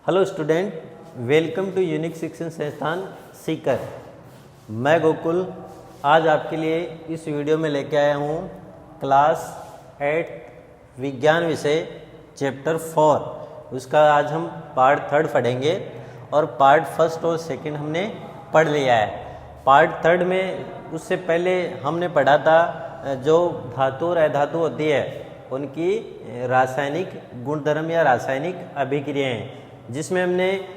Hello student, welcome to unique शिक्षण संस्थान सीकर। मैं गोकुल आज आपके लिए इस वीडियो में लेके आया हूँ क्लास 8 विज्ञान विषय चैप्टर 4। उसका आज हम पार्ट 3 पढ़ेंगे और पार्ट 1 और 2 हमने पढ़ लिया है। पार्ट 3 में उससे पहले हमने पढ़ा था जो धातु और अधातु होती है उनकी रासायनिक गुणधर्म या रासायनिक अभिक्रियाएं, जिसमें हमने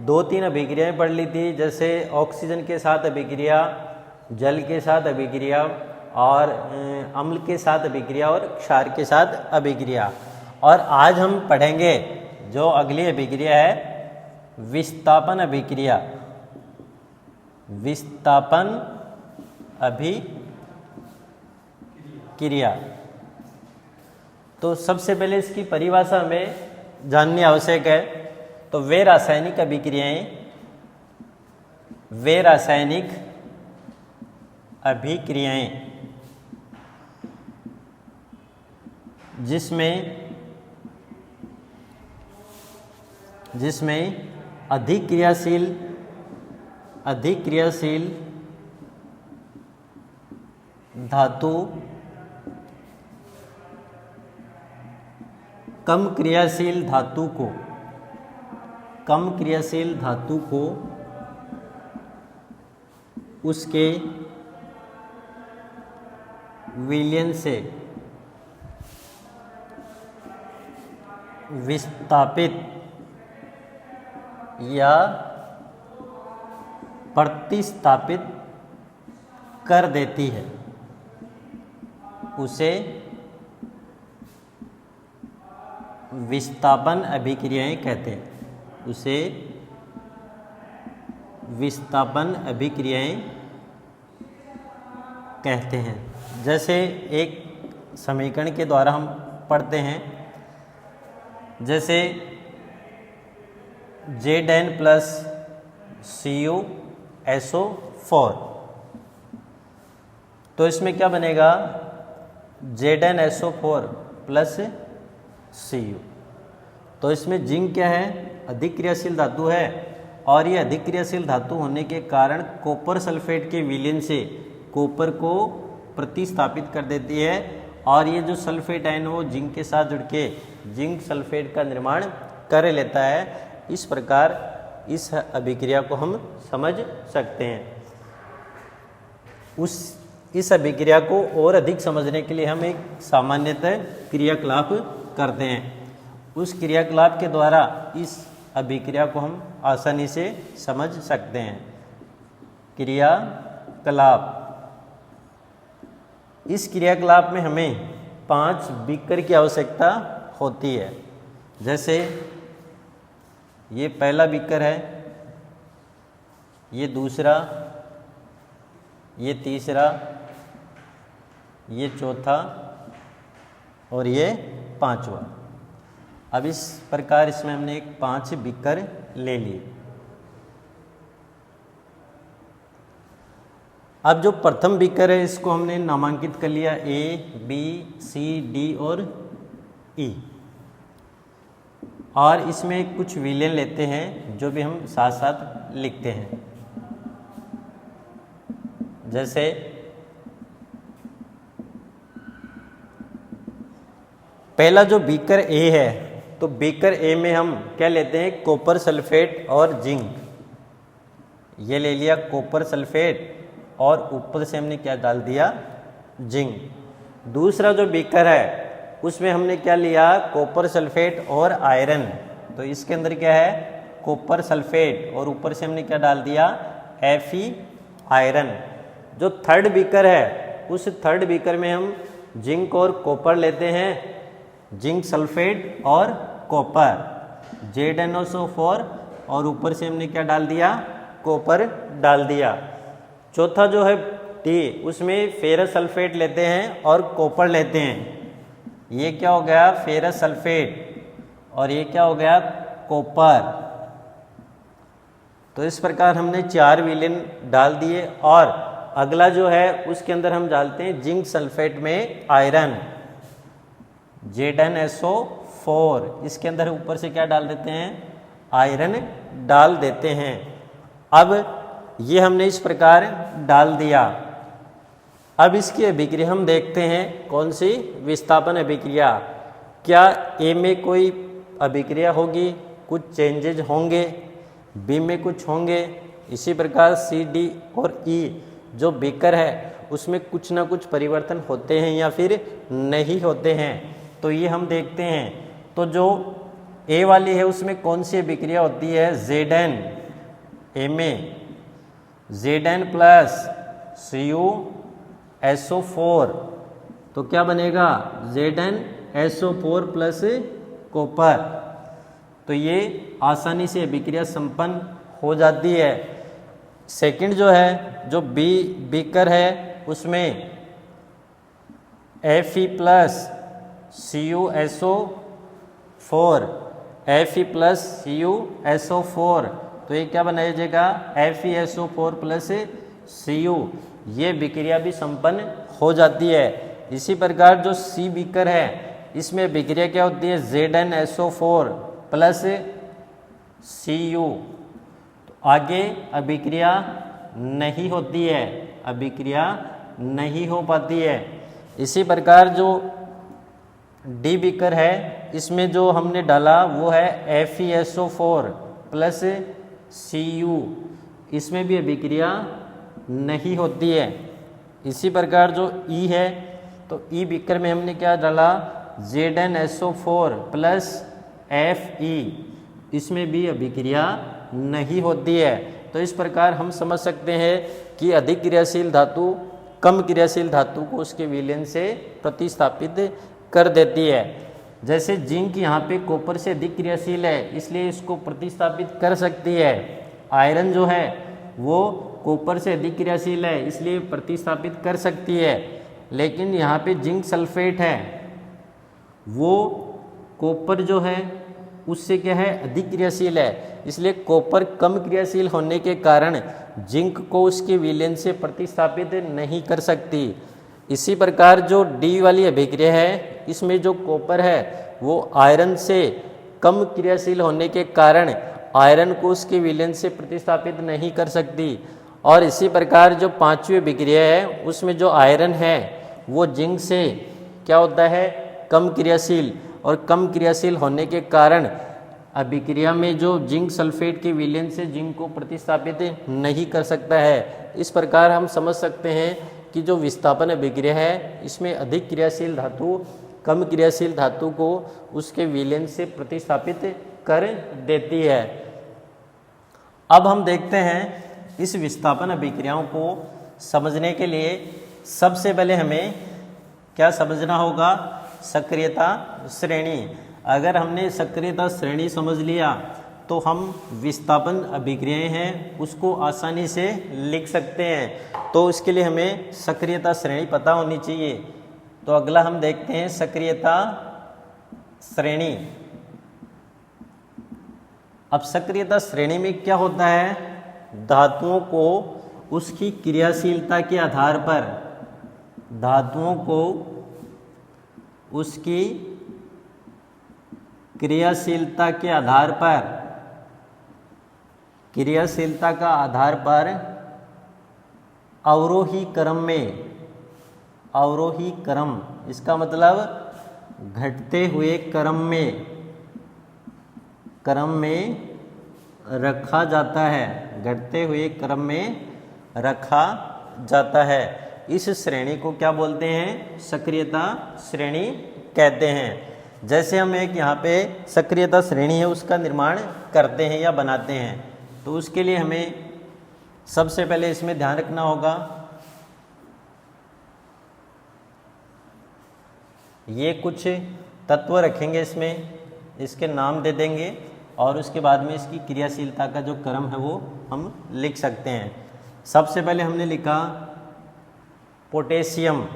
2-3 अभिक्रियाएं पढ़ ली थी, जैसे ऑक्सीजन के साथ अभिक्रिया, जल के साथ अभिक्रिया और अम्ल के साथ अभिक्रिया और क्षार के साथ अभिक्रिया। और आज हम पढ़ेंगे जो अगली अभिक्रिया है विस्थापन अभिक्रिया। विस्थापन अभिक्रिया। तो सबसे पहले इसकी परिभाषा हमें जाननी आवश्यक है। तो वे रासायनिक अभिक्रियाएं जिसमें अधिक क्रियाशील धातु कम क्रियाशील धातु को उसके विलयन से विस्थापित या प्रतिस्थापित कर देती है, उसे विस्थापन अभिक्रियाएं कहते हैं। उसे विस्थापन अभिक्रियाएं कहते हैं। जैसे एक समीकरण के द्वारा हम पढ़ते हैं, जैसे Zn प्लस CuSO4। तो इसमें क्या बनेगा ZnSO4 प्लस Cu। तो इसमें जिंक क्या है, अधिक क्रियाशील धातु है और ये अधिक क्रियाशील धातु होने के कारण कॉपर सल्फेट के विलयन से कॉपर को प्रतिस्थापित कर देती है और ये जो सल्फेट आयन वो जिंक के साथ जुड़ के जिंक सल्फेट का निर्माण कर लेता है। इस प्रकार इस अभिक्रिया को हम समझ सकते हैं। इस अभिक्रिया को और अधिक समझने के लिए हम एक सामान्यतः क्रियाकलाप करते हैं। उस क्रियाकलाप के द्वारा इस अभिक्रिया को हम आसानी से समझ सकते हैं। क्रियाकलाप। इस क्रियाकलाप में हमें 5 बीकर की आवश्यकता होती है। जैसे ये पहला बीकर है, ये दूसरा, ये तीसरा, ये चौथा और ये पांचवा। अब इस प्रकार इसमें हमने 5 बीकर ले लिए। अब जो प्रथम बीकर है इसको हमने नामांकित कर लिया A, B, C, D और E। और इसमें कुछ विलयन लेते हैं जो भी हम साथ साथ लिखते हैं। जैसे पहला जो बीकर A है, तो बीकर A में हम क्या लेते हैं, कॉपर सल्फेट और जिंक। ये ले लिया कॉपर सल्फेट और ऊपर से हमने क्या डाल दिया, जिंक। दूसरा जो बीकर है उसमें हमने क्या लिया, कॉपर सल्फेट और आयरन। तो इसके अंदर क्या है, कॉपर सल्फेट और ऊपर से हमने क्या डाल दिया, Fe आयरन। जो थर्ड बीकर है उस थर्ड बीकर में हम जिंक और कॉपर लेते हैं, जिंक सल्फेट और कॉपर ZnSO4 और ऊपर से हमने क्या डाल दिया, कॉपर डाल दिया। चौथा जो है T, उसमें फेरस सल्फेट लेते हैं और कॉपर लेते हैं। ये क्या हो गया, फेरस सल्फेट और ये क्या हो गया, कॉपर। तो इस प्रकार हमने 4 विलयन डाल दिए। और अगला जो है उसके अंदर हम डालते हैं जिंक सल्फेट में आयरन ZnSO4। इसके अंदर ऊपर से क्या डाल देते हैं, आयरन डाल देते हैं। अब ये हमने इस प्रकार डाल दिया। अब इसकी अभिक्रिया हम देखते हैं, कौन सी? विस्थापन अभिक्रिया। क्या ए में कोई अभिक्रिया होगी, कुछ चेंजेज होंगे, बी में कुछ होंगे, इसी प्रकार सी, डी और ई जो बीकर है उसमें कुछ ना कुछ परिवर्तन होते हैं या फिर नहीं होते हैं। तो ये हम देखते हैं। तो जो ए वाली है उसमें कौन सी अभिक्रिया होती है? Zn, ए में Zn प्लस CuSO4, तो क्या बनेगा? ZnSO4 plus copper. तो ये आसानी से अभिक्रिया संपन्न हो जाती है। सेकंड जो है, जो बी बीकर है उसमें Fe plus CuSO4, Fe plus CuSO4, तो ये क्या बना जाएगा? FeSO4 plus Cu। ये विक्रिया भी संपन्न हो जाती है। इसी प्रकार जो सी बीकर है इसमें विक्रिया क्या होती है? ZnSO4 plus Cu। तो आगे अभिक्रिया नहीं होती है, अभिक्रिया नहीं हो पाती है। इसी प्रकार जो डी बीकर है इसमें जो हमने डाला वो है FeSO4 प्लस Cu, इसमें भी अभिक्रिया नहीं होती है। इसी प्रकार जो ई है, तो ई बीकर में हमने क्या डाला? ZnSO4 प्लस Fe, इसमें भी अभिक्रिया नहीं होती है। तो इस प्रकार हम समझ सकते हैं कि अधिक क्रियाशील धातु कम क्रियाशील धातु को उसके विलयन से प्रतिस्थापित कर देती है। जैसे जिंक यहाँ पे कॉपर से अधिक क्रियाशील है इसलिए इसको प्रतिस्थापित कर सकती है। आयरन जो है वो कॉपर से अधिक क्रियाशील है इसलिए प्रतिस्थापित कर सकती है। लेकिन यहाँ पे जिंक सल्फेट है, वो कॉपर जो है उससे क्या है? अधिक क्रियाशील है, इसलिए कॉपर कम क्रियाशील होने के कारण जिंक को उसके विलयन से प्रतिस्थापित नहीं कर सकती। इसी प्रकार जो डी वाली अभिक्रिया है इसमें जो कॉपर है वो आयरन से कम क्रियाशील होने के कारण आयरन को उसके विलयन से प्रतिस्थापित नहीं कर सकती। और इसी प्रकार जो पांचवी अभिक्रिया है उसमें जो आयरन है वो जिंक से क्या होता है? कम क्रियाशील, और कम क्रियाशील होने के कारण अभिक्रिया में जो जिंक सल्फेट के विलयन से जिंक को प्रतिस्थापित नहीं कर सकता है। इस प्रकार हम समझ सकते हैं कि जो विस्थापन अभिक्रिया है इसमें अधिक क्रियाशील धातु कम क्रियाशील धातु को उसके विलयन से प्रतिस्थापित कर देती है। अब हम देखते हैं इस विस्थापन अभिक्रियाओं को समझने के लिए सबसे पहले हमें क्या समझना होगा? सक्रियता श्रेणी। अगर हमने सक्रियता श्रेणी समझ लिया तो हम विस्थापन अभिक्रियाएं हैं उसको आसानी से लिख सकते हैं। तो इसके लिए हमें सक्रियता श्रेणी पता होनी चाहिए। तो अगला हम देखते हैं सक्रियता श्रेणी। अब सक्रियता श्रेणी में क्या होता है? धातुओं को उसकी क्रियाशीलता के आधार पर, धातुओं को उसकी क्रियाशीलता के आधार पर, क्रियाशीलता का आधार पर अवरोही क्रम में, अवरोही क्रम इसका मतलब घटते हुए क्रम में रखा जाता है, घटते हुए क्रम में रखा जाता है। इस श्रेणी को क्या बोलते हैं? सक्रियता श्रेणी कहते हैं। जैसे हम एक यहाँ पे सक्रियता श्रेणी है उसका निर्माण करते हैं या बनाते हैं, तो उसके लिए हमें सबसे पहले इसमें ध्यान रखना होगा, ये कुछ तत्व रखेंगे इसमें, इसके नाम दे देंगे और उसके बाद में इसकी क्रियाशीलता का जो क्रम है वो हम लिख सकते हैं। सबसे पहले हमने लिखा potassium,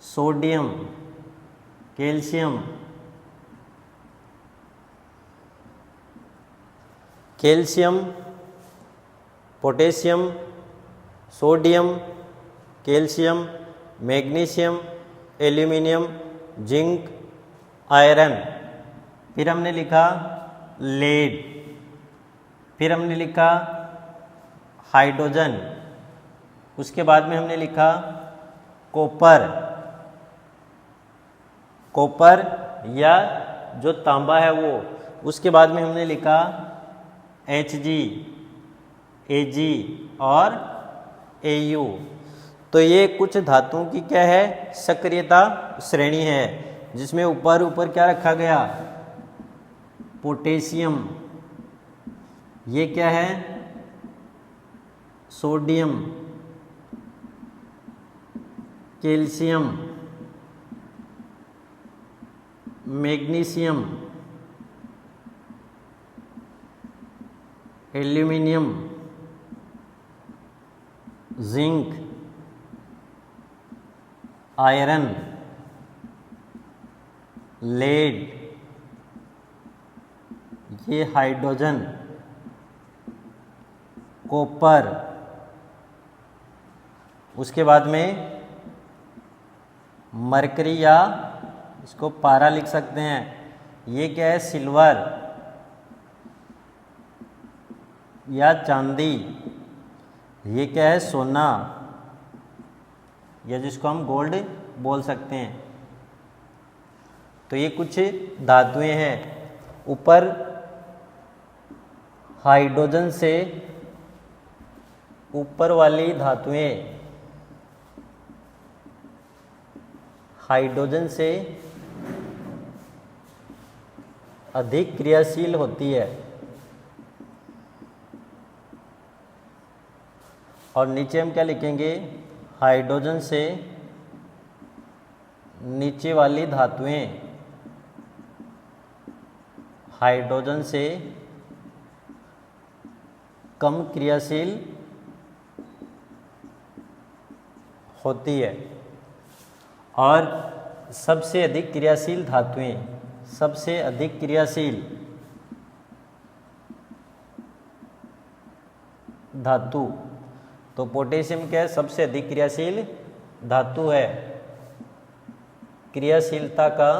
sodium, calcium, calcium, potassium, sodium, calcium, magnesium, aluminium, zinc, iron. फिर हमने लिखा लेड। फिर हमने लिखा हाइड्रोजन, उसके बाद में हमने लिखा कॉपर। कॉपर या जो तांबा है वो, उसके बाद में हमने लिखा Hg, Ag और Au। तो ये कुछ धातुओं की क्या है, सक्रियता श्रेणी है, जिसमें ऊपर ऊपर क्या रखा गया, पोटेशियम, ये क्या है, sodium, calcium, magnesium, aluminium, zinc, iron, lead, ये हाइड्रोजन, कॉपर, उसके बाद में मरकरी या इसको पारा लिख सकते हैं, ये क्या है, सिल्वर या चांदी, ये क्या है, सोना या जिसको हम गोल्ड बोल सकते हैं। तो ये कुछ धातुएं हैं। ऊपर हाइड्रोजन से ऊपर वाली धातुएं हाइड्रोजन से अधिक क्रियाशील होती है, और नीचे हम क्या लिखेंगे, हाइड्रोजन से नीचे वाली धातुएं हाइड्रोजन से कम क्रियाशील होती है, और सबसे अधिक क्रियाशील धातुएं, सबसे अधिक क्रियाशील धातु, तो पोटेशियम क्या है, सबसे अधिक क्रियाशील धातु है। क्रियाशीलता का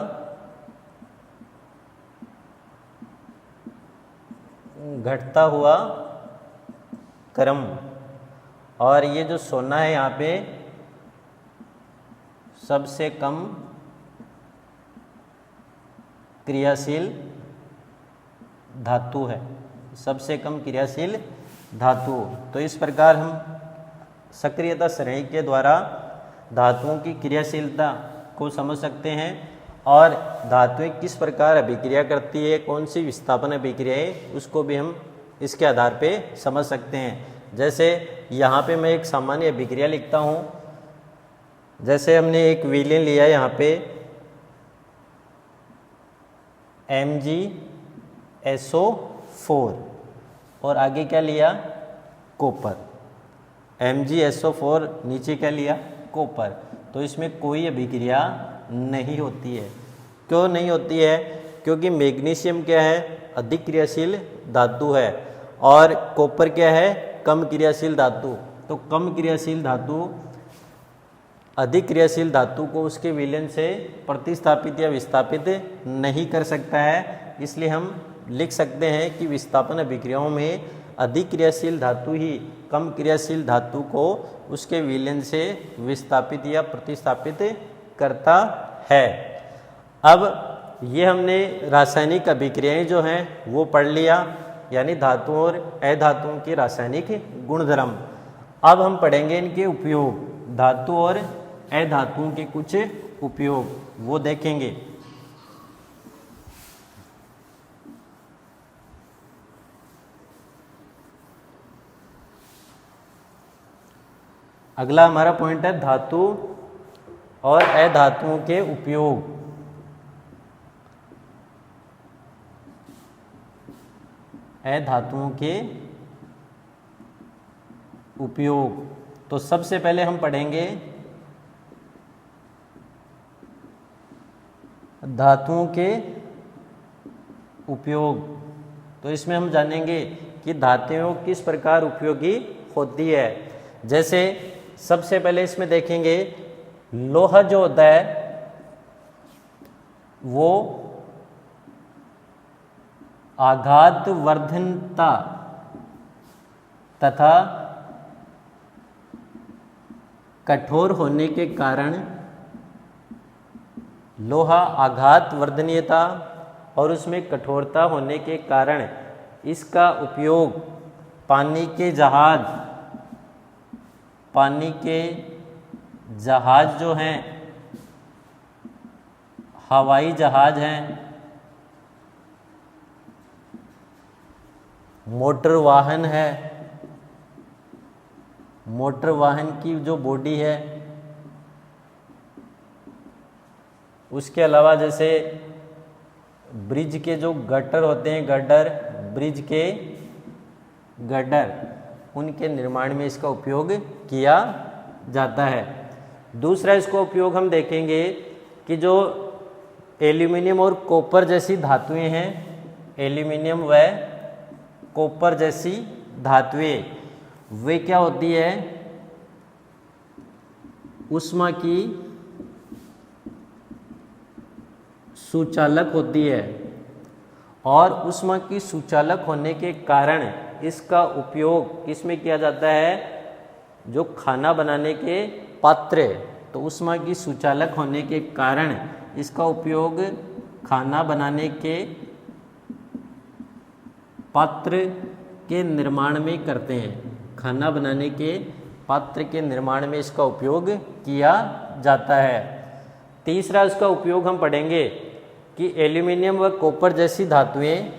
घटता हुआ क्रम, और ये जो सोना है यहाँ पे सबसे कम क्रियाशील धातु है, सबसे कम क्रियाशील धातु। तो इस प्रकार हम सक्रियता श्रेणी के द्वारा धातुओं की क्रियाशीलता को समझ सकते हैं, और धातुएं किस प्रकार अभिक्रिया करती है, कौन सी विस्थापन अभिक्रिया है, उसको भी हम इसके आधार पे समझ सकते हैं। जैसे यहाँ पे मैं एक सामान्य अभिक्रिया लिखता हूँ, जैसे हमने एक विलेन लिया यहाँ पे MgSO4 और आगे क्या लिया, कॉपर। MgSO4 नीचे क्या लिया, कॉपर। तो इसमें कोई अभिक्रिया नहीं होती है। क्यों नहीं होती है? क्योंकि मैग्नीशियम क्या है, अधिक क्रियाशील धातु है, और कॉपर क्या है, कम क्रियाशील धातु। तो कम क्रियाशील धातु अधिक क्रियाशील धातु को उसके विलयन से प्रतिस्थापित या विस्थापित नहीं कर सकता है। इसलिए हम लिख सकते हैं कि विस्थापन अभिक्रियाओं में अधिक क्रियाशील धातु ही कम क्रियाशील धातु को उसके विलयन से विस्थापित या प्रतिस्थापित करता है। अब ये हमने रासायनिक अभिक्रियाएं जो हैं वो पढ़ लिया, यानी धातुओं और अधातुओं के रासायनिक गुणधर्म। अब हम पढ़ेंगे इनके उपयोग, धातु और अधातुओं के कुछ उपयोग वो देखेंगे। अगला हमारा पॉइंट है धातु और अधातुओं के उपयोग। अधातुओं के उपयोग, तो सबसे पहले हम पढ़ेंगे धातुओं के उपयोग। तो इसमें हम जानेंगे कि धातुएं किस प्रकार उपयोगी होती है। जैसे सबसे पहले इसमें देखेंगे लोहा जो होता है वो आघातवर्धनता तथा कठोर होने के कारण, लोहा आघातवर्धनीयता और उसमें कठोरता होने के कारण इसका उपयोग पानी के जहाज जो हैं, हवाई जहाज हैं, मोटर वाहन है, मोटर वाहन की जो बॉडी है, उसके अलावा जैसे ब्रिज के जो गटर होते हैं, ब्रिज के गटर, उनके निर्माण में इसका उपयोग किया जाता है। दूसरा इसका उपयोग हम देखेंगे कि जो एल्यूमिनियम और कॉपर जैसी धातुएं हैं, एल्यूमिनियम व कॉपर जैसी धातुएं, वे क्या होती है, ऊष्मा की सुचालक होती है और ऊष्मा की सुचालक होने के कारण इसका उपयोग किसमें किया जाता है, जो खाना बनाने के पात्र, तो ऊष्मा की सुचालक होने के कारण इसका उपयोग खाना बनाने के पात्र के निर्माण में करते हैं। खाना बनाने के पात्र के निर्माण में इसका उपयोग किया जाता है। तीसरा इसका उपयोग हम पढ़ेंगे कि एल्यूमिनियम व कॉपर जैसी धातुएं,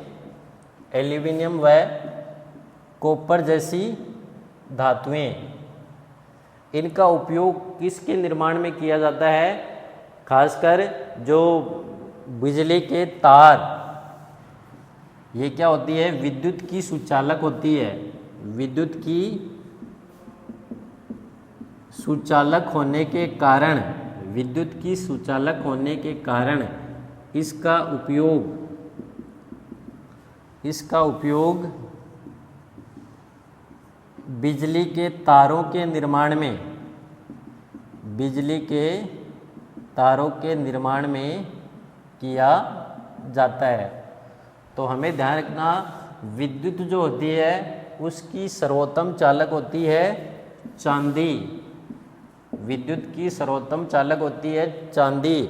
एल्यूमिनियम व कॉपर जैसी धातुएं, इनका उपयोग किसके निर्माण में किया जाता है, खासकर जो बिजली के तार, ये क्या होती है, विद्युत की सुचालक होती है। विद्युत की सुचालक होने के कारण, विद्युत की सुचालक होने के कारण इसका उपयोग बिजली के तारों के निर्माण में, बिजली के तारों के निर्माण में किया जाता है। तो हमें ध्यान रखना, विद्युत जो होती है उसकी सर्वोत्तम चालक होती है चांदी। विद्युत की सर्वोत्तम चालक होती है चांदी,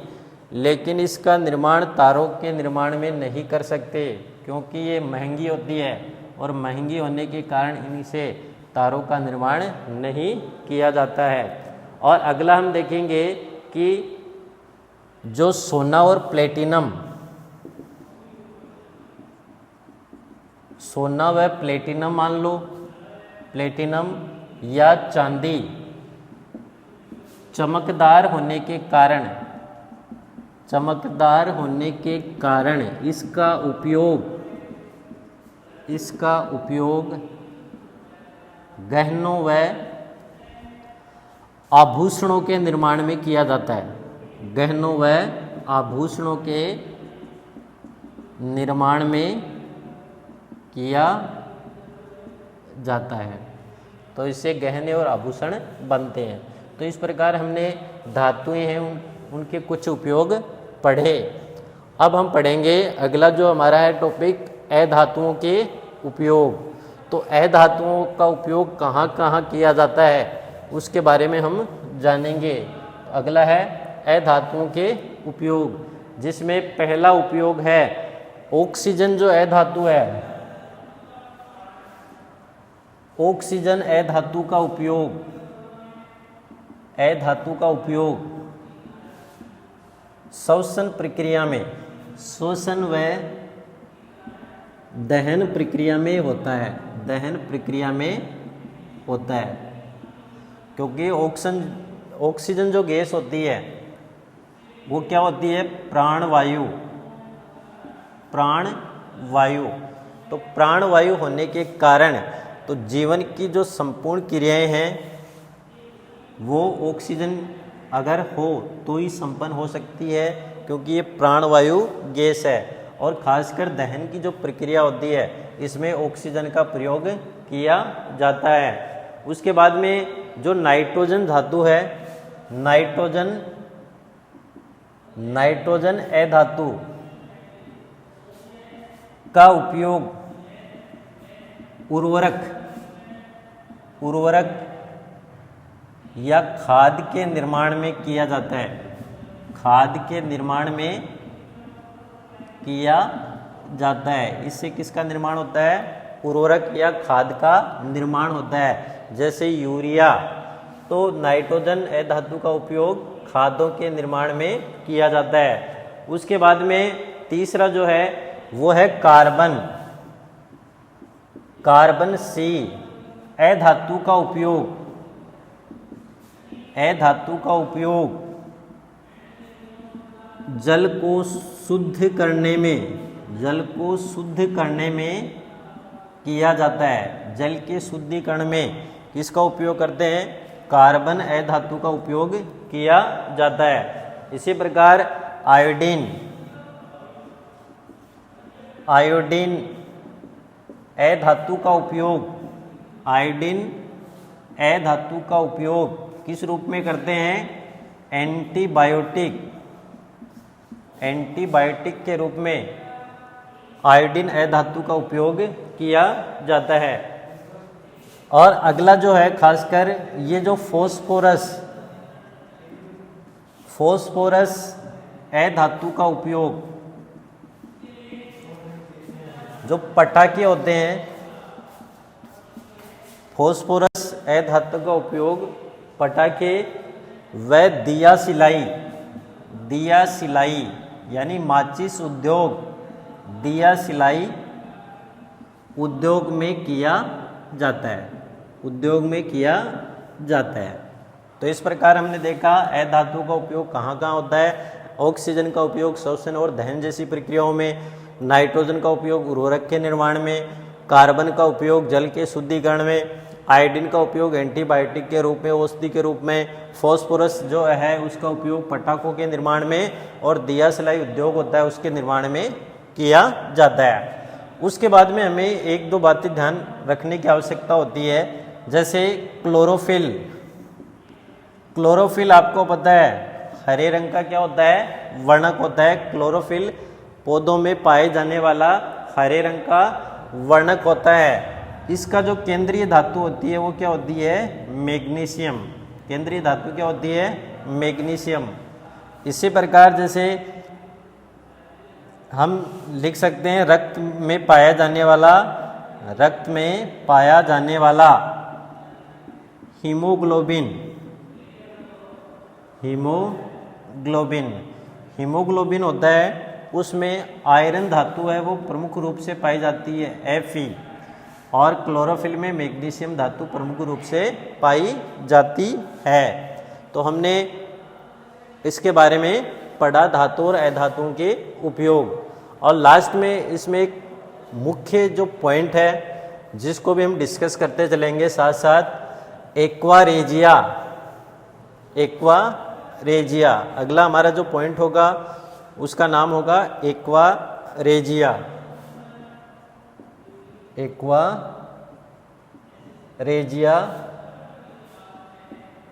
लेकिन इसका निर्माण तारों के निर्माण में नहीं कर सकते क्योंकि ये महंगी होती है और महंगी होने के कारण इनसे तारों का निर्माण नहीं किया जाता है। और अगला हम देखेंगे कि जो सोना और प्लेटिनम, सोना व प्लेटिनम मान लो, प्लेटिनम या चांदी चमकदार होने के कारण, चमकदार होने के कारण इसका उपयोग गहनों व आभूषणों के निर्माण में किया जाता है। गहनों व आभूषणों के निर्माण में किया जाता है, तो इससे गहने और आभूषण बनते हैं। तो इस प्रकार हमने धातुएं हैं उनके कुछ उपयोग पढ़े। अब हम पढ़ेंगे अगला जो हमारा है टॉपिक, अधातुओं के उपयोग। तो अधातुओं का उपयोग कहाँ कहाँ किया जाता है उसके बारे में हम जानेंगे। अगला है अधातुओं के उपयोग, जिसमें पहला उपयोग है ऑक्सीजन। जो अधातु है, ऑक्सीजन अधातु का उपयोग, अधातु का उपयोग श्वसन प्रक्रिया में, श्वसन व दहन प्रक्रिया में होता है, दहन प्रक्रिया में होता है। क्योंकि ऑक्सीजन जो गैस होती है वो क्या होती है, प्राणवायु, प्राणवायु। तो प्राणवायु होने के कारण तो जीवन की जो संपूर्ण क्रियाएं हैं वो ऑक्सीजन अगर हो तो ही संपन्न हो सकती है, क्योंकि ये प्राणवायु गैस है। और खासकर दहन की जो प्रक्रिया होती है इसमें ऑक्सीजन का प्रयोग किया जाता है। उसके बाद में जो नाइट्रोजन धातु है, नाइट्रोजन अधातु, का उपयोग उर्वरक या खाद के निर्माण में किया जाता है। खाद के निर्माण में किया जाता है। इससे किसका निर्माण होता है? उर्वरक या खाद का निर्माण होता है। जैसे यूरिया, तो नाइट्रोजन धातु का उपयोग खादों के निर्माण में किया जाता है। उसके बाद में तीसरा जो है वो है कार्बन। कार्बन सी धातु का उपयोग जल को शुद्ध करने में किया जाता है। जल के शुद्धिकरण में किसका उपयोग करते हैं? कार्बन धातु का उपयोग किया जाता है। इसी प्रकार आयोडीन धातु का उपयोग किस रूप में करते हैं? एंटीबायोटिक के रूप में आयोडीन धातु का उपयोग किया जाता है। और अगला जो है खासकर ये जो फॉस्फोरस धातु का उपयोग, जो पटाखे होते हैं, फॉस्फोरस धातु का उपयोग पटाखे व दिया सिलाई यानी माचिस उद्योग में किया जाता है। तो इस प्रकार हमने देखा धातु का उपयोग कहाँ कहाँ होता है। ऑक्सीजन का उपयोग श्वसन और दहन जैसी प्रक्रियाओं में, नाइट्रोजन का उपयोग उर्वरक के निर्माण में, कार्बन का उपयोग जल के शुद्धिकरण में, आयोडीन का उपयोग एंटीबायोटिक के रूप में, औषधि के रूप में, फॉस्फोरस जो है उसका उपयोग पटाखों के निर्माण में, और दिया सिलाई उद्योग होता है उसके निर्माण में किया जाता है। उसके बाद में हमें एक दो बातें ध्यान रखने की आवश्यकता होती है। जैसे क्लोरोफिल आपको पता है हरे रंग का क्या होता है? वर्णक होता है। क्लोरोफिल पौधों में पाए जाने वाला हरे रंग का वर्णक होता है। इसका जो केंद्रीय धातु होती है वो क्या होती है? मैग्नीशियम। केंद्रीय धातु क्या होती है? मैग्नीशियम। इसी प्रकार जैसे हम लिख सकते हैं रक्त में पाया जाने वाला हीमोग्लोबिन होता है, उसमें आयरन धातु है वो प्रमुख रूप से पाई जाती है Fe, और क्लोरोफिल में मैग्नीशियम धातु प्रमुख रूप से पाई जाती है। तो हमने इसके बारे में पढ़ा धातु और अधातुओं के उपयोग। और लास्ट में इसमें एक मुख्य जो पॉइंट है जिसको भी हम डिस्कस करते चलेंगे साथ साथ, एक्वारेजिया। अगला हमारा जो पॉइंट होगा उसका नाम होगा एक्वारेजिया।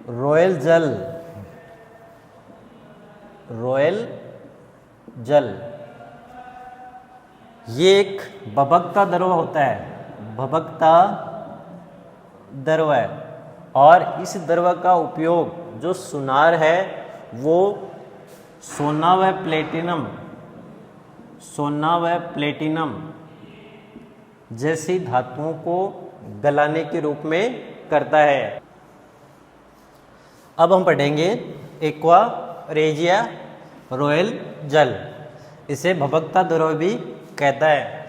रॉयल जल ये एक भभकता द्रव होता है। और इस द्रव का उपयोग जो सुनार है वो सोना व प्लेटिनम जैसी धातुओं को गलाने के रूप में करता है। अब हम पढ़ेंगे एक्वारेजिया रॉयल जल। इसे भभकता द्रव भी कहता है।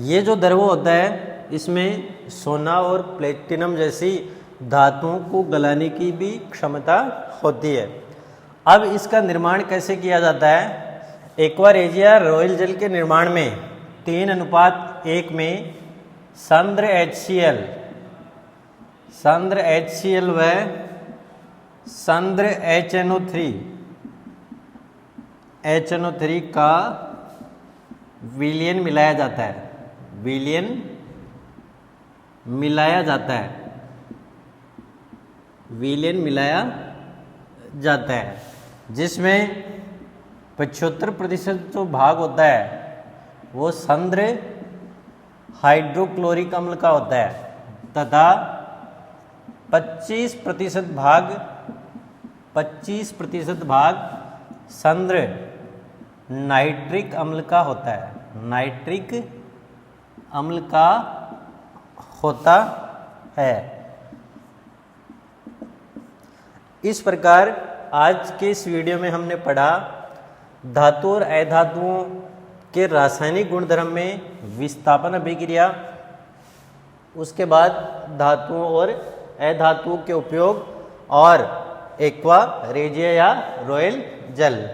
ये जो द्रव होता है इसमें सोना और प्लेटिनम जैसी धातुओं को गलाने की भी क्षमता होती है। अब इसका निर्माण कैसे किया जाता है? एक्वारेजिया रॉयल जल के निर्माण में 3:1 में सांद्र HCl व सांद्र HNO3 का विलयन मिलाया जाता है जिसमें 75% जो भाग होता है वो सांद्र हाइड्रोक्लोरिक अम्ल का होता है तथा 25% भाग सांद्र नाइट्रिक अम्ल का होता है, नाइट्रिक अम्ल का होता है। इस प्रकार आज के इस वीडियो में हमने पढ़ा धातु और अधातुओं के रासायनिक गुणधर्म में विस्थापन अभिक्रिया, उसके बाद धातुओं और अधातुओं के उपयोग और एक्वा रेजिया या रॉयल जल।